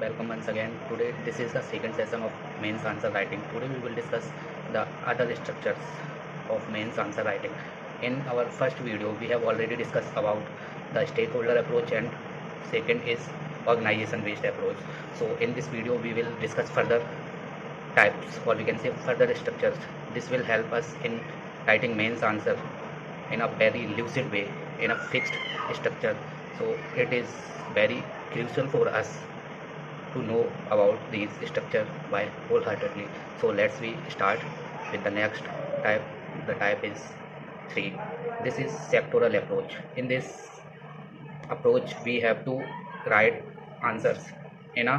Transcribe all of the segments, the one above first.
Welcome once again. Today, this is the second session of mains answer writing. Today, we will discuss the other structures of mains answer writing. In our first video, we have already discussed about the stakeholder approach, and second is organization based approach. So, in this video, we will discuss further types, or we can say further structures. This will help us in writing mains answer in a very lucid way, in a fixed structure. So, it is very crucial for us to know about these structure by wholeheartedly. So let's we start with the next type. The type is 3. This is sectoral approach. In this approach we have to write answers in a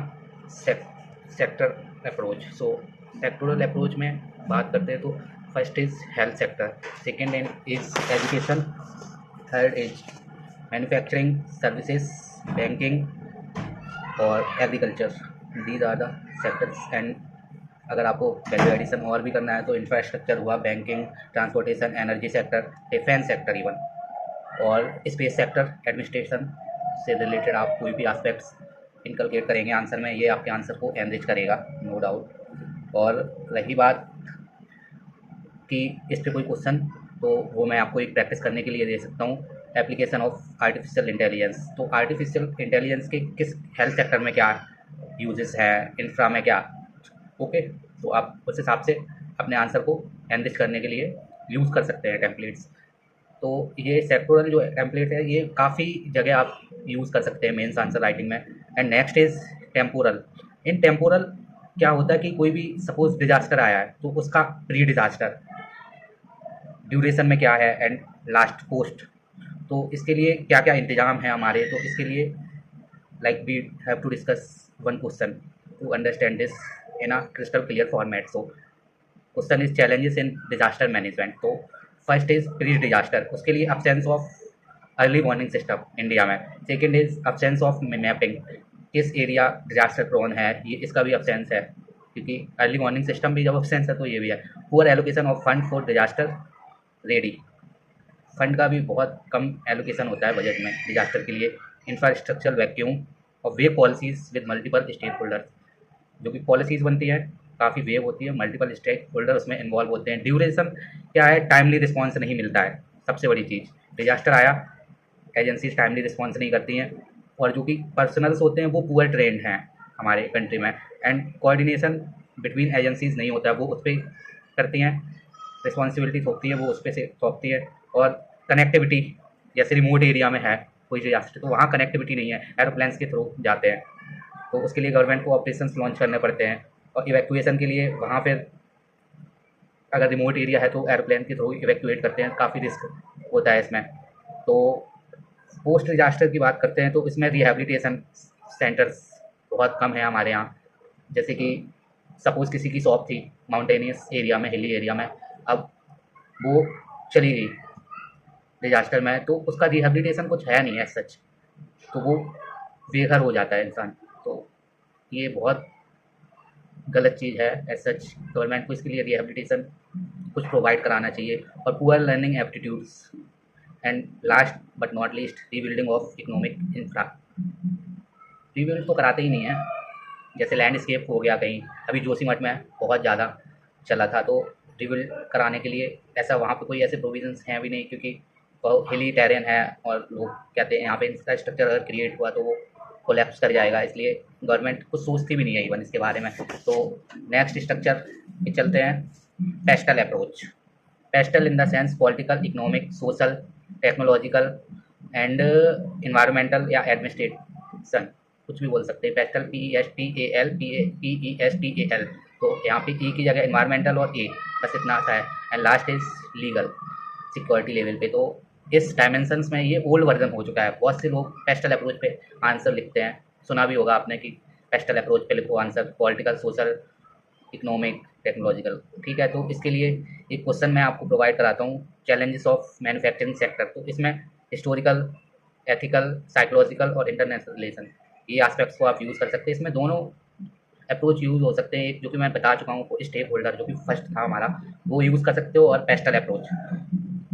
sector approach. So sectoral approach में बात करते हैं तो first is health sector, second is education, third is manufacturing services, banking और agriculture. These are the sectors. And अगर आपको value addition और भी करना है तो इंफ्रास्ट्रक्चर हुआ, banking, transportation, energy sector, defence sector even, और स्पेस सेक्टर, एडमिनिस्ट्रेशन से रिलेटेड आप कोई भी एस्पेक्ट्स इनकलकेट करेंगे आंसर में, ये आपके आंसर को एनरिच करेगा, नो डाउट. और रही बात कि इस पर कोई क्वेश्चन, तो वो मैं आपको एक प्रैक्टिस करने के लिए दे सकता हूँ. Application of artificial intelligence. तो आर्टिफिशियल इंटेलिजेंस के किस हेल्थ सेक्टर में क्या यूजेस हैं, इंफ्रा में क्या. ओके, तो आप उस हिसाब से अपने आंसर को एनरिच करने के लिए यूज़ कर सकते हैं टेम्पलेट्स. तो ये सेक्टोरल जो टेम्पलेट है ये काफ़ी जगह आप यूज़ कर सकते हैं मेंस आंसर राइटिंग में. And next is temporal. In temporal क्या होता है कि कोई भी सपोज डिजास्टर आया है तो उसका प्री डिजास्टर ड्यूरेशन में क्या है एंड लास्ट पोस्ट, तो इसके लिए क्या क्या इंतजाम है हमारे. तो इसके लिए like we have to discuss one question to understand this in a crystal clear format. So question is challenges in disaster management. तो फर्स्ट इज प्री डिजास्टर, उसके लिए absence of early warning system India में. Second is absence of mapping, किस area disaster prone है, ये इसका भी absence है, क्योंकि अर्ली वार्निंग सिस्टम भी जब अब्सेंस है तो ये भी है. Poor allocation of fund for disaster ready, fund का भी बहुत कम एलोकेशन होता है बजट में डिजास्टर के लिए. इंफ्रास्ट्रक्चर वैक्यूम और vague policies with multiple stakeholders, जो कि पॉलिसीज़ बनती है काफ़ी वेव होती है, मल्टीपल स्टेक होल्डर उसमें इन्वॉल्व होते हैं. ड्यूरेशन क्या है, टाइमली रिस्पॉन्स नहीं मिलता है, सबसे बड़ी चीज़. डिजास्टर आया, एजेंसीज टाइमली रिस्पॉन्स नहीं करती हैं, और जो कि पर्सनल्स होते हैं वो पुअर ट्रेंड हैं हमारे कंट्री में. एंड कोऑर्डिनेशन बिटवीन एजेंसीज नहीं होता है, वो उस पर करती हैं, रिस्पॉन्सिबिलिटी थोपती है वो उस पर से थोपती है. और कनेक्टिविटी, जैसे रिमोट एरिया में है कोई डिजास्टर तो वहाँ कनेक्टिविटी नहीं है, एरोप्लेन्स के थ्रू जाते हैं, तो उसके लिए गवर्नमेंट को ऑपरेशंस लॉन्च करने पड़ते हैं. और इवैक्यूएशन के लिए वहाँ फिर अगर रिमोट एरिया है तो एरोप्लेन के थ्रू इवैक्यूएट करते हैं, काफ़ी रिस्क होता है इसमें. तो पोस्ट डिजास्टर की बात करते हैं तो इसमें रिहैबिलिटेशन सेंटर्स बहुत कम है हमारे यहाँ. जैसे कि सपोज़ किसी की शॉप थी माउंटेनियस एरिया में, हिली एरिया में, अब वो चली गई डिजास्टर में, तो उसका रिहैबिलिटेशन कुछ है नहीं है सच, तो वो बेघर हो जाता है इंसान. तो ये बहुत गलत चीज़ है. एज सच गवर्नमेंट को इसके लिए रिहैबिलिटेशन कुछ प्रोवाइड कराना चाहिए. और poor learning aptitudes. And last but not least, rebuilding of economic infra. Rebuild तो कराते ही नहीं है, जैसे लैंडस्केप हो गया कहीं, अभी जोशीमठ में बहुत ज़्यादा चला था, तो रिबिल्ड कराने के लिए ऐसा वहाँ पे कोई ऐसे प्रोविजंस हैं भी नहीं, क्योंकि हिली टेरेन है और लोग कहते हैं यहाँ पे इंफ्रास्ट्रक्चर अगर क्रिएट हुआ तो वो कोलैप्स कर जाएगा, इसलिए गवर्नमेंट कुछ सोचती भी नहीं है इवन इसके बारे में. तो नेक्स्ट स्ट्रक्चर पे चलते हैं, pastel approach. Pastel in the sense political, economic, social, technological and environmental या एडमिनिस्ट्रेशन, कुछ भी बोल सकते हैं. Pastel PESTAL, PESTAL. तो यहाँ पे ई की जगह इन्वायरमेंटल और ए, बस इतना सा है. And last is legal, security level पे. तो इस डायमेंशंस में ये ओल्ड वर्जन हो चुका है. बहुत से लोग पेस्टल अप्रोच पे आंसर लिखते हैं, सुना भी होगा आपने कि पेस्टल अप्रोच पे लिखो answer, political, social, economic, technological. ठीक है, तो इसके लिए एक क्वेश्चन मैं आपको प्रोवाइड कराता हूँ, चैलेंजेस ऑफ मैन्युफैक्चरिंग सेक्टर. तो इसमें हिस्टोरिकल, एथिकल, साइकोलॉजिकल और इंटरनेशनल रिलेशन, ये एस्पेक्ट्स को आप यूज़ कर सकते हैं. इसमें दोनों अप्रोच यूज़ हो सकते हैं. एक जो कि मैं बता चुका हूँ स्टेक होल्डर, जो कि फर्स्ट था हमारा, वो यूज़ कर सकते हो, और पेस्टल अप्रोच.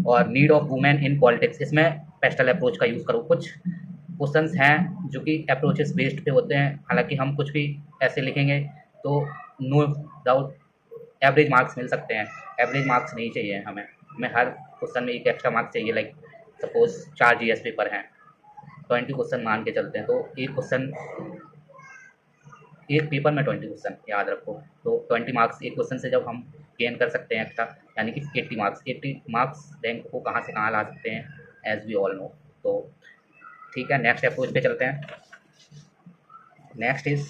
और need of women in politics, इसमें पेस्टल अप्रोच का यूज़ करो. कुछ क्वेश्चंस हैं जो कि अप्रोचेस बेस्ड पे होते हैं। हालांकि हम कुछ भी ऐसे लिखेंगे तो नो डाउट एवरेज मार्क्स मिल सकते हैं। एवरेज मार्क्स नहीं चाहिए हमें हर क्वेश्चन में एक एक्स्ट्रा मार्क्स चाहिए। लाइक सपोज 4 जीएस पेपर हैं, 20 क्वेश्चन मान के चलते हैं, तो एक पेपर में 20 क्वेश्चन याद रखो। तो 20 मार्क्स एक क्वेश्चन से जब हम गेन कर सकते हैं एक्स्ट्रा, यानी कि 80 मार्क्स रैंक को कहाँ से कहाँ ला सकते हैं, एज वी ऑल नो। तो ठीक है, नेक्स्ट अप्रोच पे चलते हैं। Next is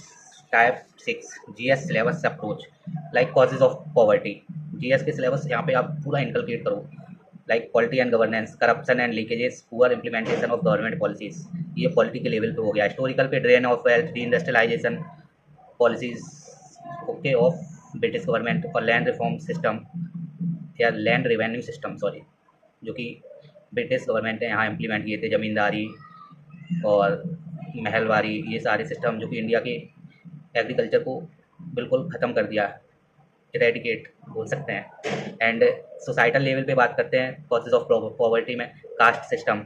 type 6 GS syllabus approach, like causes of poverty. GS के सिलेबस यहाँ पे आप पूरा इनकलकेट करो, like polity and governance, corruption and leakages, poor implementation of government policies. ये पॉलिटी के लेवल पे हो गया। हिस्टोरिकल पे drain of wealth, deindustrialization policies okay of British government, और लैंड रिफॉर्म सिस्टम या लैंड रेवेन्यू सिस्टम सॉरी, जो कि ब्रिटिश गवर्नमेंट ने यहाँ इम्प्लीमेंट किए थे। ज़मींदारी और महलवारी, ये सारे सिस्टम जो कि इंडिया के एग्रीकल्चर को बिल्कुल ख़त्म कर दिया, इरेडिकेट बोल सकते हैं। एंड सोसाइटल लेवल पे बात करते हैं कॉजेज ऑफ पॉवर्टी में कास्ट सिस्टम,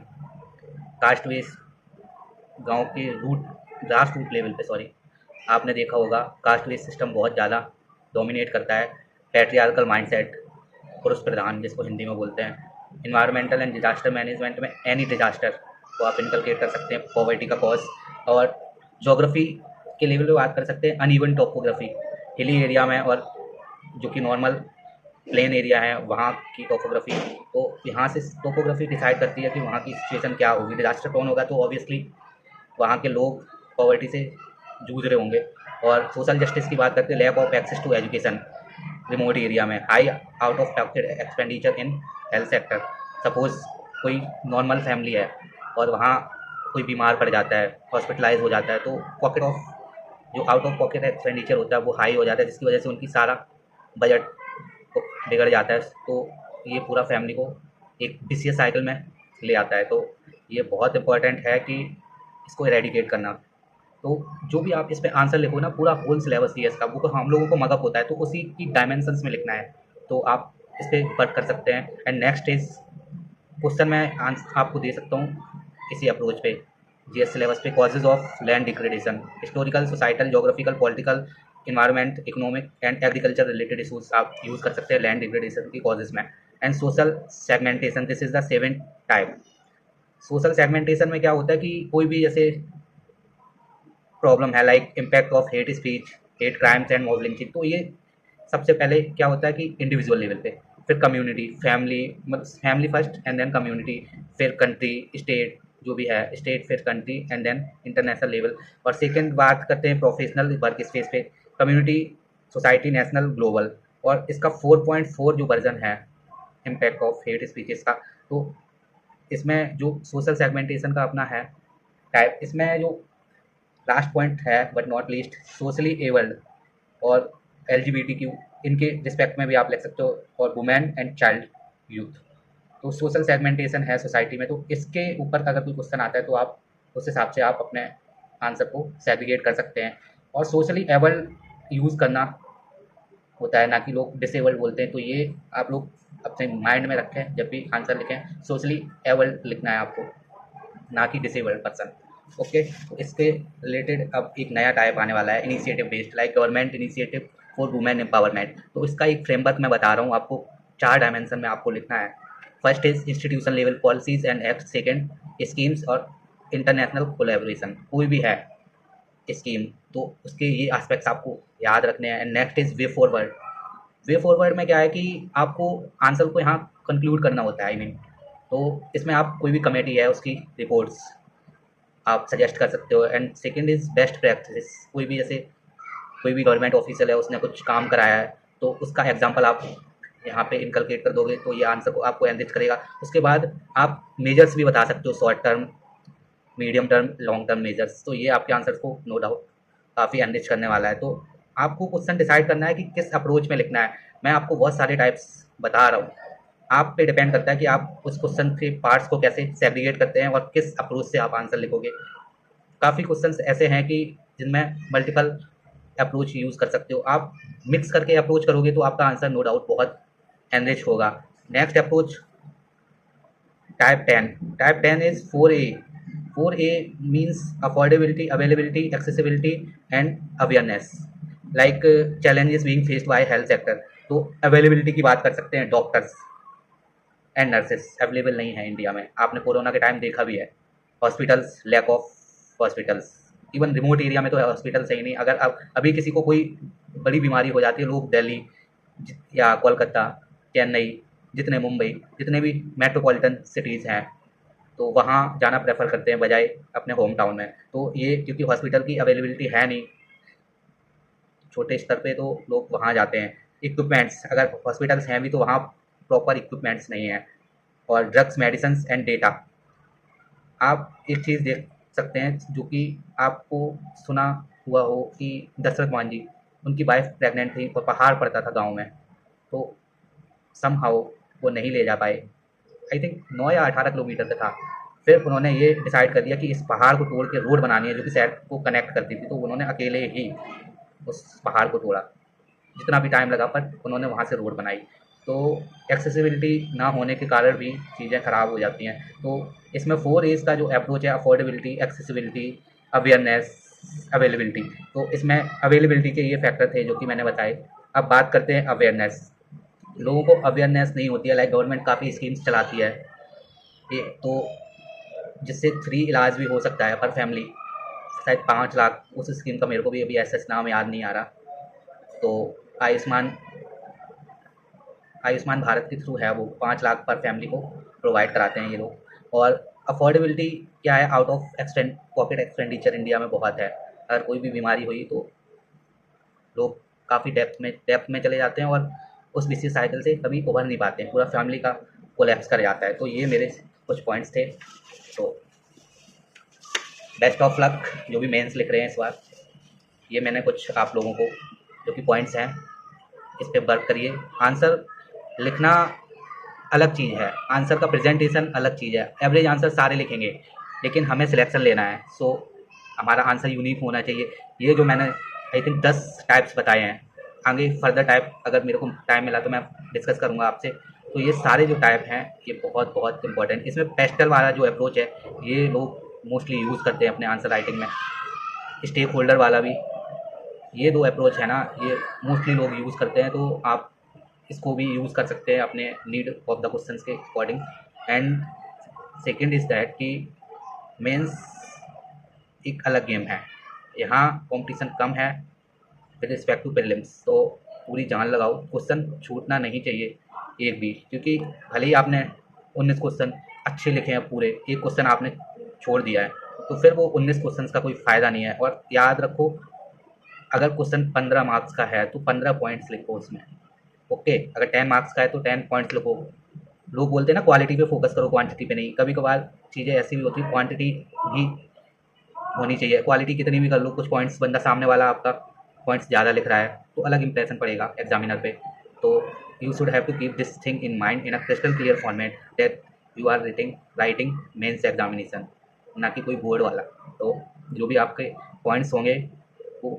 कास्ट बेस गांव के ग्रास रूट लेवल पे सॉरी, आपने देखा होगा कास्ट बेस सिस्टम बहुत ज़्यादा डोमिनेट करता है। पैट्रियार्कल माइंडसेट, पुरुष प्रधान जिसको हिंदी में बोलते हैं। इन्वायरमेंटल एंड डिजास्टर मैनेजमेंट में एनी डिजास्टर को आप इनकलकेट कर सकते हैं, पॉवर्टी का कॉज। और जोग्राफी के लेवल पे बात कर सकते हैं, अनइवन टोपोग्राफी, हिली एरिया में और जो कि नॉर्मल प्लेन एरिया है वहाँ की टोपोग्राफी। तो यहाँ से टोपोग्राफी डिसाइड करती है कि वहाँ की सिचुएशन क्या होगी। डिजास्टर कौन होगा तो ऑब्वियसली वहाँ के लोग पॉवर्टी से जूझ रहे होंगे। और सोशल जस्टिस की बात करते हैं, lack of access to education remote area में, high out of pocket expenditure in health sector. Suppose कोई नॉर्मल फैमिली है और वहाँ कोई बीमार पड़ जाता है, हॉस्पिटलाइज हो जाता है, तो पॉकेट ऑफ जो आउट ऑफ पॉकेट एक्सपेंडिचर होता है वो हाई हो जाता है, जिसकी वजह से उनकी सारा बजट बिगड़ जाता है। तो ये पूरा फैमिली को एक विशियस साइकिल में ले आता है। तो ये बहुत इंपॉर्टेंट है कि इसको इरेडिकेट करना। तो जो भी आप इस पे आंसर लिखो ना, पूरा होल सिलेबस जीएस का वो हम लोगों को मगअप होता है, तो उसी की डायमेंशंस में लिखना है। तो आप इस पर वर्क कर सकते हैं। एंड नेक्स्ट इज क्वेश्चन मैं आपको दे सकता हूँ इसी अप्रोच पे जीएस सिलेबस पे, causes of land degradation, historical, societal, geographical, political, environment, economic and agriculture related issues आप यूज़ कर सकते हैं लैंड डिग्रेडेशन की कॉजेज में। And social segmentation, this is the 7th type. Social segmentation में क्या होता है कि कोई भी जैसे प्रॉब्लम है, like impact of hate speech, hate crimes and mob lynching, तो ये सबसे पहले क्या होता है कि इंडिविजुअल लेवल पे, फिर कम्युनिटी, फैमिली, मतलब family first and then community, फिर कंट्री, स्टेट जो भी है, स्टेट फिर country and then international level. और सेकेंड बात करते हैं प्रोफेशनल वर्क स्पेस पे, कम्युनिटी, सोसाइटी, नेशनल, ग्लोबल। और इसका 4.4 जो वर्जन है इम्पैक्ट ऑफ हेट स्पीचेस का, तो इसमें जो सोशल सेगमेंटेशन का अपना है टाइप, इसमें जो लास्ट पॉइंट है but not least, socially abled और LGBTQ, इनके रिस्पेक्ट में भी आप लिख सकते हो, और वुमेन एंड चाइल्ड यूथ। तो सोशल सेगमेंटेशन है सोसाइटी में, तो इसके ऊपर अगर कोई क्वेश्चन आता है तो आप उस हिसाब से आप अपने आंसर को सेग्रीगेट कर सकते हैं। और सोशली एबल्ड यूज़ करना होता है, ना कि लोग डिसेबल्ड बोलते हैं। तो ये आप लोग अपने माइंड में रखें, जब भी आंसर लिखें सोशली एबल्ड लिखना है आपको, ना कि डिसेबल्ड पर्सन। ओके, तो इसके रिलेटेड अब एक नया टाइप आने वाला है, initiative based, like government initiative for women empowerment. तो इसका एक फ्रेमवर्क मैं बता रहा हूँ आपको, 4 डायमेंशन में आपको लिखना है। First is institution level policies and act, second schemes और इंटरनेशनल कोलैबोरेशन, कोई भी है स्कीम तो उसके ये एस्पेक्ट्स आपको याद रखने हैं। And next is way forward. Way forward में क्या है कि आपको आंसर को यहाँ कंक्लूड करना होता है, आई मीन। तो इसमें आप कोई भी कमेटी है उसकी रिपोर्ट्स आप सजेस्ट कर सकते हो। And second is best practice, कोई भी जैसे कोई भी गवर्नमेंट ऑफिशियल है उसने कुछ काम कराया है तो उसका एग्जाम्पल आप यहाँ पे इनकलकेट कर दोगे तो ये आंसर को आपको एनरिच करेगा। उसके बाद आप मेजर्स भी बता सकते हो, short term, medium term, long term measures. तो ये आपके आंसर को नो डाउट काफ़ी एनरिच करने वाला है। तो आपको क्वेश्चन डिसाइड करना है कि किस अप्रोच में लिखना है। मैं आपको बहुत सारे टाइप्स बता रहा हूँ, आप पे डिपेंड करता है कि आप उस क्वेश्चन के पार्ट्स को कैसे सेग्रीगेट करते हैं और किस अप्रोच से आप आंसर लिखोगे। काफ़ी क्वेश्चंस ऐसे हैं कि जिनमें मल्टीपल अप्रोच यूज़ कर सकते हो। आप मिक्स करके अप्रोच करोगे तो आपका आंसर नो डाउट बहुत एनरिच होगा। Next approach type 10। Type 10 is 4A, 4A means affordability, availability, accessibility and awareness. Like challenges being faced by health sector. तो अवेलेबिलिटी की बात कर सकते हैं, डॉक्टर्स एंड नर्सेस अवेलेबल नहीं है इंडिया में, आपने कोरोना के टाइम देखा भी है। Hospitals, lack of hospitals, even remote area में तो हॉस्पिटल सही नहीं। अगर अब अभी किसी को कोई बड़ी बीमारी हो जाती है, लोग दिल्ली या कोलकाता, चेन्नई, जितने मुंबई, जितने भी मेट्रोपॉलिटन सिटीज़ हैं, तो वहाँ जाना प्रेफर करते हैं बजाय अपने होम टाउन में। तो ये क्योंकि हॉस्पिटल की अवेलेबिलिटी है नहीं छोटे स्तर पे, तो लोग वहाँ जाते हैं। इक्विपमेंट्स, अगर हॉस्पिटल्स हैं भी तो वहाँ प्रॉपर इक्विपमेंट्स नहीं है। और ड्रग्स, मेडिसिन एंड डेटा, आप एक चीज़ देख सकते हैं जो कि आपको सुना हुआ हो कि दशरथ मान जी, उनकी वाइफ प्रेग्नेंट थी और पहाड़ पड़ता था गांव में, तो समहाउ वो नहीं ले जा पाए। आई थिंक 9 या 18 किलोमीटर का था। फिर उन्होंने ये डिसाइड कर दिया कि इस पहाड़ को तोड़ के रोड बनानी है जो कि शहर को कनेक्ट करती थी, तो उन्होंने अकेले ही उस पहाड़ को तोड़ा, जितना भी टाइम लगा, पर उन्होंने वहाँ से रोड बनाई। तो एक्सेसिबिलिटी ना होने के कारण भी चीज़ें ख़राब हो जाती हैं। तो इसमें 4A's का जो अप्रोच है, अफोर्डेबिलिटी, एक्सेसिबिलिटी, अवेयरनेस, अवेलेबिलिटी, तो इसमें अवेलेबिलिटी के ये फैक्टर थे जो कि मैंने बताए। अब बात करते हैं अवेयरनेस। लोगों को अवेयरनेस नहीं होती है। लाइक गवर्नमेंट काफ़ी स्कीम्स चलाती है, ये तो जिससे फ्री इलाज भी हो सकता है पर फैमिली, शायद 5 लाख उस स्कीम का, मेरे को भी अभी ऐसा नाम याद नहीं आ रहा। तो आयुष्मान आयुष्मान भारत के थ्रू है, वो 5 लाख पर फैमिली को प्रोवाइड कराते हैं ये लोग। और अफोर्डेबिलिटी क्या है, out of pocket expenditure India में बहुत है। अगर कोई भी बीमारी हुई तो लोग काफ़ी डेप्थ में चले जाते हैं और उस विशेष साइकिल से कभी उभर नहीं पाते हैं, पूरा फैमिली का कोलैप्स कर जाता है। तो ये मेरे कुछ पॉइंट्स थे। तो बेस्ट ऑफ लक जो भी मेंस लिख रहे हैं इस बार। ये मैंने कुछ आप लोगों को जो कि पॉइंट्स हैं इस पर वर्क करिए। आंसर लिखना अलग चीज़ है, आंसर का प्रेजेंटेशन अलग चीज़ है। एवरेज आंसर सारे लिखेंगे लेकिन हमें सिलेक्शन लेना है, सो हमारा आंसर यूनिक होना चाहिए। ये जो मैंने आई थिंक 10 टाइप्स बताए हैं, आगे फर्दर टाइप अगर मेरे को टाइम मिला तो मैं डिस्कस करूँगा आपसे। तो ये सारे जो टाइप हैं ये बहुत बहुत इंपॉर्टेंट। इसमें पेस्टल वाला जो अप्रोच है ये लोग मोस्टली यूज़ करते हैं अपने आंसर राइटिंग में। स्टेक होल्डर वाला भी, ये दो अप्रोच है ना, ये मोस्टली लोग यूज़ करते हैं। तो आप इसको भी यूज़ कर सकते हैं अपने नीड ऑफ द क्वेश्चंस के according. And second is that कि मेंस एक अलग गेम है, यहाँ कंपटीशन कम है विद रिस्पेक्ट टू प्रीलिम्स। तो पूरी जान लगाओ, क्वेश्चन छूटना नहीं चाहिए एक भी, क्योंकि भले ही आपने 19 क्वेश्चन अच्छे लिखे हैं पूरे, एक क्वेश्चन आपने छोड़ दिया है तो फिर वो 19 क्वेश्चन का कोई फ़ायदा नहीं है। और याद रखो, अगर क्वेश्चन 15 मार्क्स का है तो 15 पॉइंट्स लिखो उसमें, ओके। अगर 10 मार्क्स का है तो 10 पॉइंट्स लिखो। लोग बोलते हैं ना क्वालिटी पे फोकस करो, क्वांटिटी पे नहीं। कभी कभार चीज़ें ऐसी भी होती है, क्वांटिटी भी होनी चाहिए। क्वालिटी कितनी भी कर लो, कुछ पॉइंट्स बंदा सामने वाला आपका पॉइंट्स ज़्यादा लिख रहा है तो अलग इंप्रेशन पड़ेगा एग्जामिनर पे। तो you should have to keep this thing in mind in a crystal clear format that you are writing mains examination, ना कि कोई बोर्ड वाला। तो जो भी आपके पॉइंट्स होंगे वो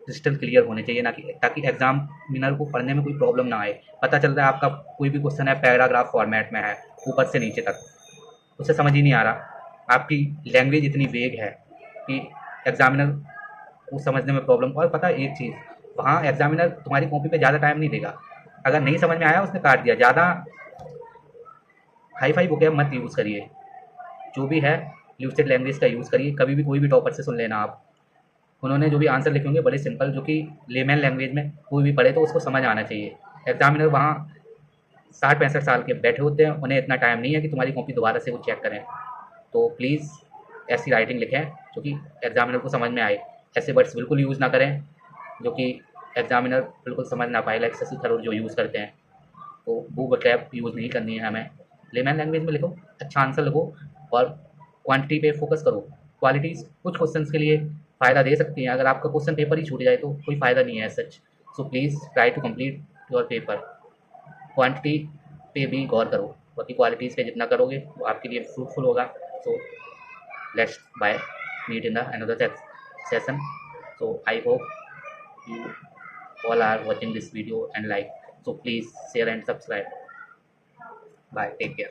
क्रिस्टल क्लियर होने चाहिए, ना कि ताकि एग्जामिनर को पढ़ने में कोई प्रॉब्लम ना आए। पता चल रहा है आपका कोई भी क्वेश्चन है पैराग्राफ फॉर्मेट में है ऊपर से नीचे तक, उसे समझ ही नहीं आ रहा, आपकी लैंग्वेज इतनी वेग है कि एग्जामिनर को समझने में प्रॉब्लम। और पता है एक चीज़, वहाँ एग्जामिनर तुम्हारी कॉपी पे ज़्यादा टाइम नहीं देगा। अगर नहीं समझ में आया उसने काट दिया। ज़्यादा हाई फाई बुक मत यूज़ करिए, जो भी है ल्यूसिड लैंग्वेज का यूज़ करिए। कभी भी कोई भी टॉपर से सुन लेना आप, उन्होंने जो भी आंसर लिखे होंगे बड़े सिंपल, जो कि लेमैन लैंग्वेज में कोई भी पढ़े तो उसको समझ आना चाहिए। एग्जामिनर वहाँ 60-65 साल के बैठे होते हैं, उन्हें इतना टाइम नहीं है कि तुम्हारी कॉपी दोबारा से वो चेक करें। तो प्लीज़ ऐसी राइटिंग लिखें जो कि एग्जामिनर को समझ में आए। ऐसे वर्ड्स बिल्कुल यूज़ ना करें जो कि एग्जामिनर बिल्कुल समझ ना पाए, लाइक शशि थरूर जो यूज़ करते हैं। तो वो वोकैब यूज़ नहीं करनी है हमें। लेमैन लैंग्वेज में लिखो, अच्छा आंसर लिखो और क्वांटिटी पे फोकस करो। क्वालिटीज़ कुछ क्वेश्चंस के लिए फ़ायदा दे सकती हैं, अगर आपका क्वेश्चन पेपर ही छूट जाए तो कोई फ़ायदा नहीं है सच। So please try to complete your paper. Quantity पे भी गौर करो, बाकी क्वालिटीज़ पे जितना करोगे वो आपके लिए फ्रूटफुल होगा। So let's bye meet in the another session. So I hope you all are watching this video and like, so please share and subscribe. Bye, take care.